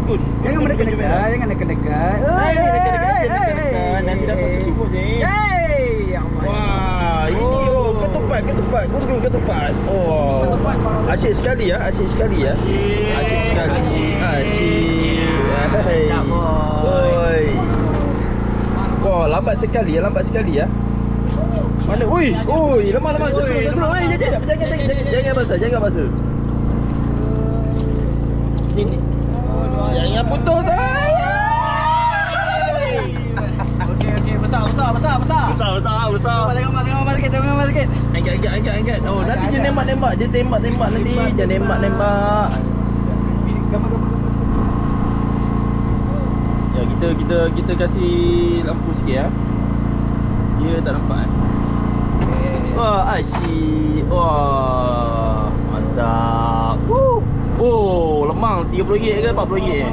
Gun. Jangan mendekat-dekat, jangan dekat-dekat. Dekat-dekat. Nanti dapat susut je. Hey, ya Allah. Wah, ini ketupat. Ketupat. Oh. Asyik sekali ya, asyik sekali. Asyik. Hai. Oi. Wah, lambat sekali ya. Mana? Ui, lemah. Seru. Jangan basah. Ini. Jangan putus. Okey, besar. Tengok sikit. Angkat. Oh, nanti dia nembak. Dia tembak nanti. Dia nembak. Ya, kita kasih lampu sikit ya. Dia tak nampak Wah, asyik. Wah, mantap. Lemang RM30 ke RM40?